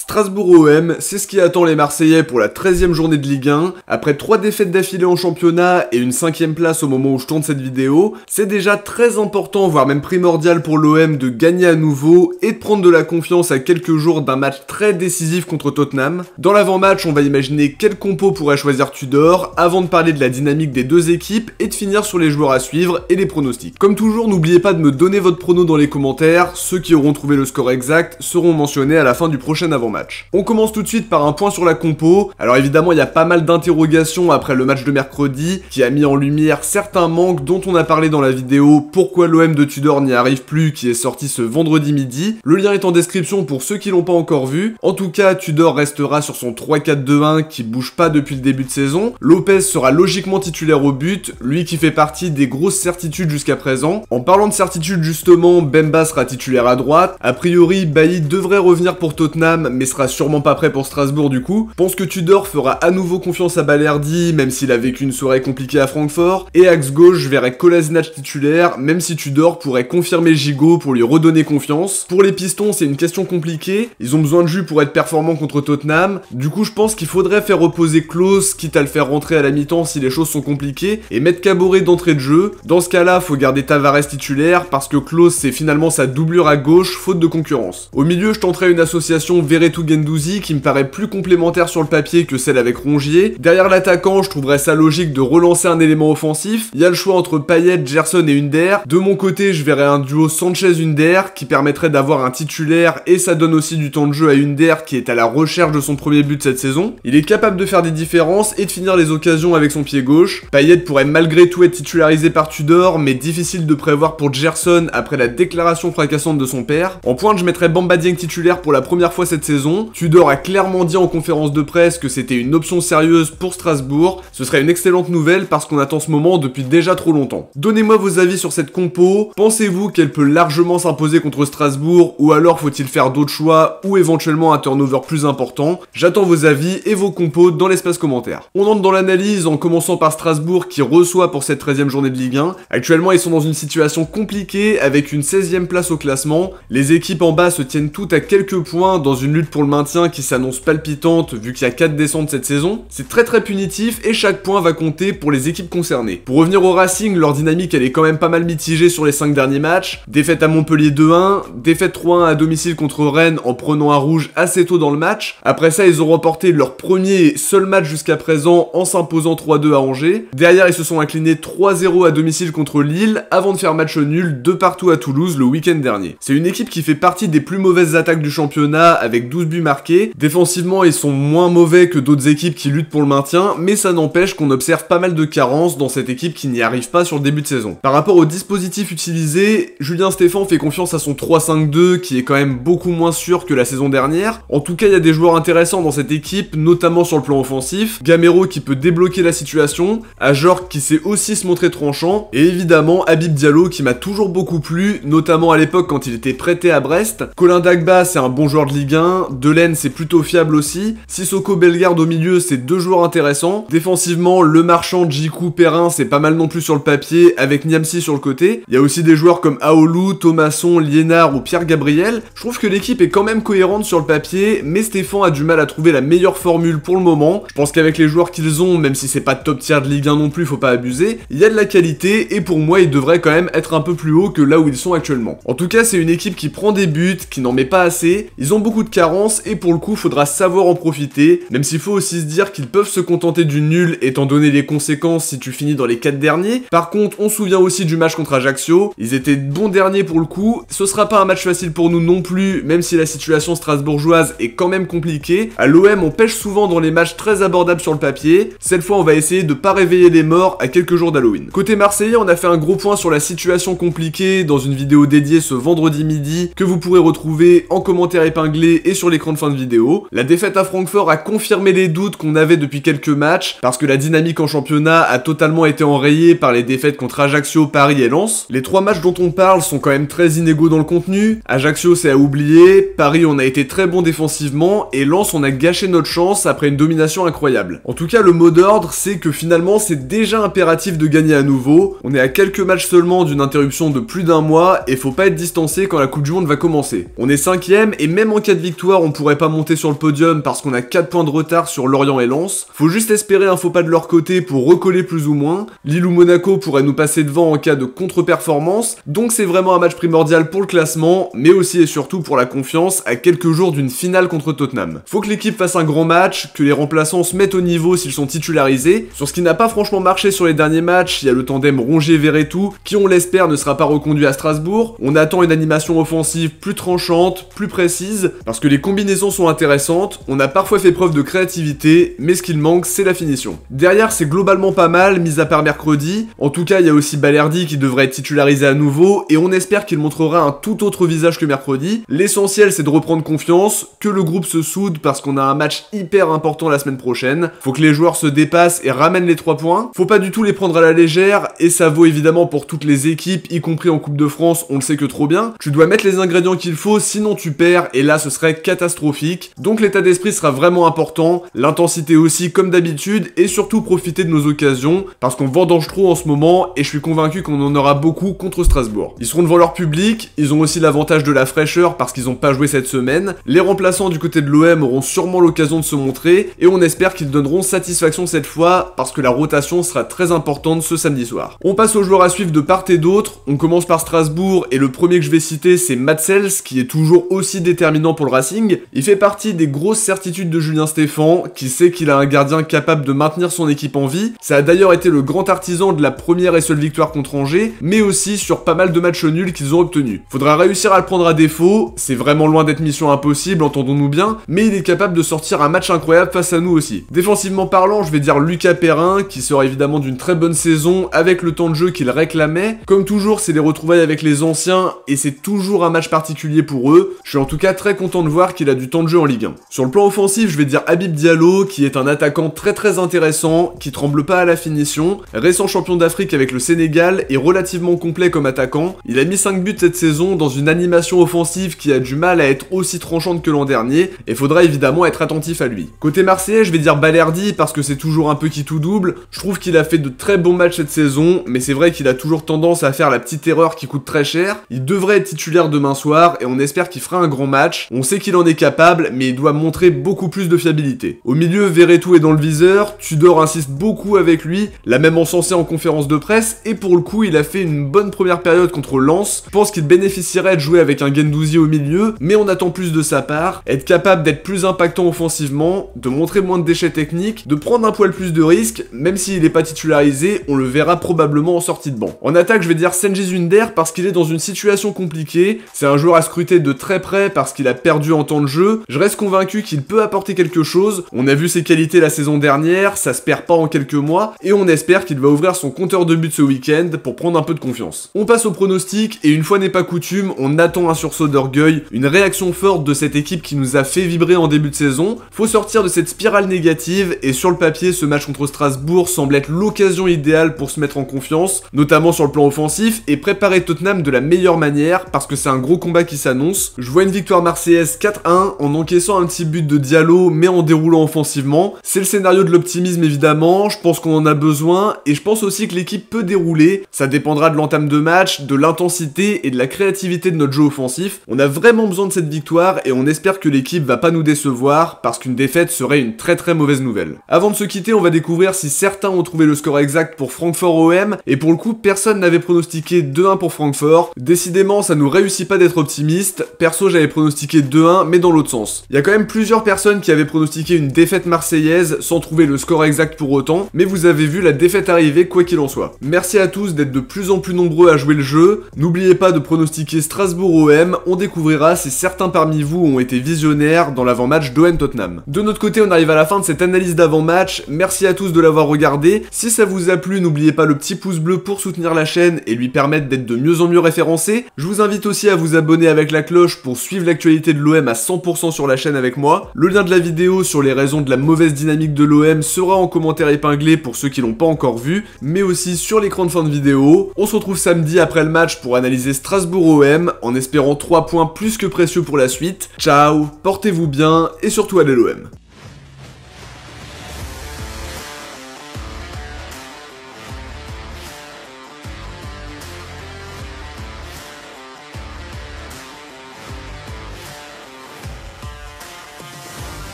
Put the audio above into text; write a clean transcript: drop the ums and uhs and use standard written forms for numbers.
Strasbourg-OM, c'est ce qui attend les Marseillais pour la 13e journée de Ligue 1. Après 3 défaites d'affilée en championnat et une 5e place au moment où je tourne cette vidéo, c'est déjà très important, voire même primordial pour l'OM de gagner à nouveau et de prendre de la confiance à quelques jours d'un match très décisif contre Tottenham. Dans l'avant-match, on va imaginer quel compo pourrait choisir Tudor, avant de parler de la dynamique des deux équipes et de finir sur les joueurs à suivre et les pronostics. Comme toujours, n'oubliez pas de me donner votre prono dans les commentaires, ceux qui auront trouvé le score exact seront mentionnés à la fin du prochain avant-match. On commence tout de suite par un point sur la compo. Alors évidemment, il y a pas mal d'interrogations après le match de mercredi qui a mis en lumière certains manques dont on a parlé dans la vidéo Pourquoi l'OM de Tudor n'y arrive plus qui est sorti ce vendredi midi. Le lien est en description pour ceux qui l'ont pas encore vu. En tout cas, Tudor restera sur son 3-4-2-1 qui bouge pas depuis le début de saison. Lopez sera logiquement titulaire au but, lui qui fait partie des grosses certitudes jusqu'à présent. En parlant de certitude justement, Bemba sera titulaire à droite. A priori, Bailly devrait revenir pour Tottenham, mais sera sûrement pas prêt pour Strasbourg du coup. Pense que Tudor fera à nouveau confiance à Balerdi, même s'il a vécu une soirée compliquée à Francfort. Et axe gauche, je verrai Kolasinac titulaire, même si Tudor pourrait confirmer Gigot pour lui redonner confiance. Pour les Pistons, c'est une question compliquée. Ils ont besoin de jus pour être performants contre Tottenham. Du coup, je pense qu'il faudrait faire reposer Klose, quitte à le faire rentrer à la mi-temps si les choses sont compliquées, et mettre Caboret d'entrée de jeu. Dans ce cas-là, faut garder Tavares titulaire, parce que Klose, c'est finalement sa doublure à gauche, faute de concurrence. Au milieu, je tenterai une association Verretou-Guendouzi qui me paraît plus complémentaire sur le papier que celle avec Rongier. Derrière l'attaquant, je trouverais ça logique de relancer un élément offensif. Il y a le choix entre Payet, Gerson et Hunder. De mon côté, je verrais un duo Sanchez-Hunder qui permettrait d'avoir un titulaire et ça donne aussi du temps de jeu à Hunder qui est à la recherche de son premier but cette saison. Il est capable de faire des différences et de finir les occasions avec son pied gauche. Payet pourrait malgré tout être titularisé par Tudor, mais difficile de prévoir pour Gerson après la déclaration fracassante de son père. En pointe, je mettrais Bamba Dieng titulaire pour la première fois cette saison. Tudor a clairement dit en conférence de presse que c'était une option sérieuse pour Strasbourg. Ce serait une excellente nouvelle parce qu'on attend ce moment depuis déjà trop longtemps. Donnez-moi vos avis sur cette compo. Pensez-vous qu'elle peut largement s'imposer contre Strasbourg ou alors faut-il faire d'autres choix ou éventuellement un turnover plus important? J'attends vos avis et vos compos dans l'espace commentaire. On entre dans l'analyse en commençant par Strasbourg qui reçoit pour cette 13e journée de Ligue 1. Actuellement, ils sont dans une situation compliquée avec une 16e place au classement. Les équipes en bas se tiennent toutes à quelques points dans une lutte pour le maintien qui s'annonce palpitante vu qu'il y a 4 descentes cette saison. C'est très punitif et chaque point va compter pour les équipes concernées. Pour revenir au Racing, leur dynamique elle est quand même pas mal mitigée sur les 5 derniers matchs. Défaite à Montpellier 2-1, défaite 3-1 à domicile contre Rennes en prenant un rouge assez tôt dans le match. Après ça, ils ont remporté leur premier et seul match jusqu'à présent en s'imposant 3-2 à Angers. Derrière, ils se sont inclinés 3-0 à domicile contre Lille avant de faire match nul 2 partout à Toulouse le week-end dernier. C'est une équipe qui fait partie des plus mauvaises attaques du championnat avec 12 buts marqués. Défensivement, ils sont moins mauvais que d'autres équipes qui luttent pour le maintien, mais ça n'empêche qu'on observe pas mal de carences dans cette équipe qui n'y arrive pas sur le début de saison. Par rapport au dispositif utilisé, Julien Stéphan fait confiance à son 3-5-2 qui est quand même beaucoup moins sûr que la saison dernière. En tout cas, il y a des joueurs intéressants dans cette équipe, notamment sur le plan offensif. Gamero qui peut débloquer la situation, Ajorc qui sait aussi se montrer tranchant, et évidemment Habib Diallo qui m'a toujours beaucoup plu, notamment à l'époque quand il était prêté à Brest. Colin Dagba c'est un bon joueur de Ligue 1, Delaine c'est plutôt fiable aussi, Sissoko Bellegarde au milieu c'est deux joueurs intéressants. Défensivement, Le Marchand, Djikou, Perrin c'est pas mal non plus sur le papier, avec Niamsi sur le côté. Il y a aussi des joueurs comme Aoulou, Thomasson, Liénard ou Pierre Gabriel. Je trouve que l'équipe est quand même cohérente sur le papier, mais Stéphan a du mal à trouver la meilleure formule pour le moment. Je pense qu'avec les joueurs qu'ils ont, même si c'est pas top tier de Ligue 1 non plus, faut pas abuser, il y a de la qualité et pour moi ils devraient quand même être un peu plus haut que là où ils sont actuellement. En tout cas, c'est une équipe qui prend des buts, qui n'en met pas assez, ils ont beaucoup de carences et pour le coup faudra savoir en profiter, même s'il faut aussi se dire qu'ils peuvent se contenter du nul étant donné les conséquences si tu finis dans les 4 derniers. Par contre, on se souvient aussi du match contre Ajaccio, ils étaient bons derniers pour le coup, ce sera pas un match facile pour nous non plus, même si la situation strasbourgeoise est quand même compliquée. À l'OM, on pêche souvent dans les matchs très abordables sur le papier, cette fois on va essayer de pas réveiller les morts à quelques jours d'Halloween. Côté Marseillais, on a fait un gros point sur la situation compliquée dans une vidéo dédiée ce vendredi midi que vous pourrez retrouver en commentaire épinglé et sur l'écran de fin de vidéo. La défaite à Francfort a confirmé les doutes qu'on avait depuis quelques matchs, parce que la dynamique en championnat a totalement été enrayée par les défaites contre Ajaccio, Paris et Lens. Les 3 matchs dont on parle sont quand même très inégaux dans le contenu. Ajaccio c'est à oublier, Paris on a été très bon défensivement, et Lens on a gâché notre chance après une domination incroyable. En tout cas, le mot d'ordre c'est que finalement c'est déjà impératif de gagner à nouveau. On est à quelques matchs seulement d'une interruption de plus d'1 mois, et faut pas être distancé quand la Coupe du Monde va commencer. On est 5ème, et même en cas de victoire, soir on pourrait pas monter sur le podium parce qu'on a 4 points de retard sur Lorient et Lens. Faut juste espérer un faux pas de leur côté pour recoller plus ou moins. Lille ou Monaco pourraient nous passer devant en cas de contre-performance, donc c'est vraiment un match primordial pour le classement, mais aussi et surtout pour la confiance à quelques jours d'une finale contre Tottenham. Faut que l'équipe fasse un grand match, que les remplaçants se mettent au niveau s'ils sont titularisés. Sur ce qui n'a pas franchement marché sur les derniers matchs, il y a le tandem Rongier-Verretou, qui on l'espère ne sera pas reconduit à Strasbourg. On attend une animation offensive plus tranchante, plus précise, parce que les combinaisons sont intéressantes, on a parfois fait preuve de créativité, mais ce qu'il manque c'est la finition. Derrière c'est globalement pas mal, mis à part mercredi. En tout cas il y a aussi Balerdi qui devrait être titularisé à nouveau, et on espère qu'il montrera un tout autre visage que mercredi. L'essentiel c'est de reprendre confiance, que le groupe se soude parce qu'on a un match hyper important la semaine prochaine. Faut que les joueurs se dépassent et ramènent les 3 points. Faut pas du tout les prendre à la légère, et ça vaut évidemment pour toutes les équipes, y compris en Coupe de France, on le sait que trop bien. Tu dois mettre les ingrédients qu'il faut, sinon tu perds, et là ce serait catastrophique. Donc l'état d'esprit sera vraiment important, l'intensité aussi comme d'habitude, et surtout profiter de nos occasions, parce qu'on vendange trop en ce moment, et je suis convaincu qu'on en aura beaucoup contre Strasbourg. Ils seront devant leur public, ils ont aussi l'avantage de la fraîcheur parce qu'ils n'ont pas joué cette semaine. Les remplaçants du côté de l'OM auront sûrement l'occasion de se montrer, et on espère qu'ils donneront satisfaction cette fois, parce que la rotation sera très importante ce samedi soir. On passe aux joueurs à suivre de part et d'autre. On commence par Strasbourg, et le premier que je vais citer c'est Matsels, qui est toujours aussi déterminant pour le Racing. Il fait partie des grosses certitudes de Julien Stéphan, qui sait qu'il a un gardien capable de maintenir son équipe en vie. Ça a d'ailleurs été le grand artisan de la première et seule victoire contre Angers, mais aussi sur pas mal de matchs nuls qu'ils ont obtenus. Faudra réussir à le prendre à défaut, c'est vraiment loin d'être mission impossible, entendons-nous bien, mais il est capable de sortir un match incroyable face à nous aussi. Défensivement parlant, je vais dire Lucas Perrin, qui sort évidemment d'une très bonne saison, avec le temps de jeu qu'il réclamait. Comme toujours, c'est les retrouvailles avec les anciens, et c'est toujours un match particulier pour eux. Je suis en tout cas très content de voir qu'il a du temps de jeu en Ligue 1. Sur le plan offensif, je vais dire Habib Diallo, qui est un attaquant très intéressant, qui tremble pas à la finition, récent champion d'Afrique avec le Sénégal, et relativement complet comme attaquant. Il a mis 5 buts cette saison dans une animation offensive qui a du mal à être aussi tranchante que l'an dernier, et faudra évidemment être attentif à lui. Côté marseillais, je vais dire Balerdi, parce que c'est toujours un peu qui tout double. Je trouve qu'il a fait de très bons matchs cette saison, mais c'est vrai qu'il a toujours tendance à faire la petite erreur qui coûte très cher. Il devrait être titulaire demain soir, et on espère qu'il fera un grand match. On sait qu'il en est capable, mais il doit montrer beaucoup plus de fiabilité. Au milieu, Verretou est dans le viseur, Tudor insiste beaucoup avec lui, l'a même encensé en conférence de presse, et pour le coup, il a fait une bonne première période contre Lens. Je pense qu'il bénéficierait de jouer avec un Guendouzi au milieu, mais on attend plus de sa part, être capable d'être plus impactant offensivement, de montrer moins de déchets techniques, de prendre un poil plus de risques, même s'il n'est pas titularisé, on le verra probablement en sortie de banc. En attaque, je vais dire Cengiz Under parce qu'il est dans une situation compliquée, c'est un joueur à scruter de très près parce qu'il a perdu en temps de jeu. Je reste convaincu qu'il peut apporter quelque chose, on a vu ses qualités la saison dernière, ça se perd pas en quelques mois, et on espère qu'il va ouvrir son compteur de buts ce week-end pour prendre un peu de confiance. On passe au pronostic, et une fois n'est pas coutume, on attend un sursaut d'orgueil, une réaction forte de cette équipe qui nous a fait vibrer en début de saison. Faut sortir de cette spirale négative, et sur le papier, ce match contre Strasbourg semble être l'occasion idéale pour se mettre en confiance, notamment sur le plan offensif, et préparer Tottenham de la meilleure manière, parce que c'est un gros combat qui s'annonce. Je vois une victoire marseillaise 4-1, en encaissant un petit but de Diallo, mais en déroulant offensivement. C'est le scénario de l'optimisme évidemment, je pense qu'on en a besoin, et je pense aussi que l'équipe peut dérouler. Ça dépendra de l'entame de match, de l'intensité et de la créativité de notre jeu offensif. On a vraiment besoin de cette victoire, et on espère que l'équipe va pas nous décevoir, parce qu'une défaite serait une très mauvaise nouvelle. Avant de se quitter, on va découvrir si certains ont trouvé le score exact pour Francfort-OM, et pour le coup, personne n'avait pronostiqué 2-1 pour Francfort. Décidément, ça nous réussit pas d'être optimiste. Perso, j'avais pronostiqué 2-1, mais dans l'autre sens. Il y a quand même plusieurs personnes qui avaient pronostiqué une défaite marseillaise sans trouver le score exact pour autant, mais vous avez vu la défaite arriver quoi qu'il en soit. Merci à tous d'être de plus en plus nombreux à jouer le jeu. N'oubliez pas de pronostiquer Strasbourg-OM, on découvrira si certains parmi vous ont été visionnaires dans l'avant-match d'OM-Tottenham. De notre côté, on arrive à la fin de cette analyse d'avant-match. Merci à tous de l'avoir regardé. Si ça vous a plu, n'oubliez pas le petit pouce bleu pour soutenir la chaîne et lui permettre d'être de mieux en mieux référencé. Je vous invite aussi à vous abonner avec la cloche pour suivre l'actualité de l'OM à 100% sur la chaîne avec moi. Le lien de la vidéo sur les raisons de la mauvaise dynamique de l'OM sera en commentaire épinglé pour ceux qui l'ont pas encore vu, mais aussi sur l'écran de fin de vidéo. On se retrouve samedi après le match pour analyser Strasbourg-OM, en espérant 3 points plus que précieux pour la suite. Ciao, portez-vous bien et surtout allez l'OM.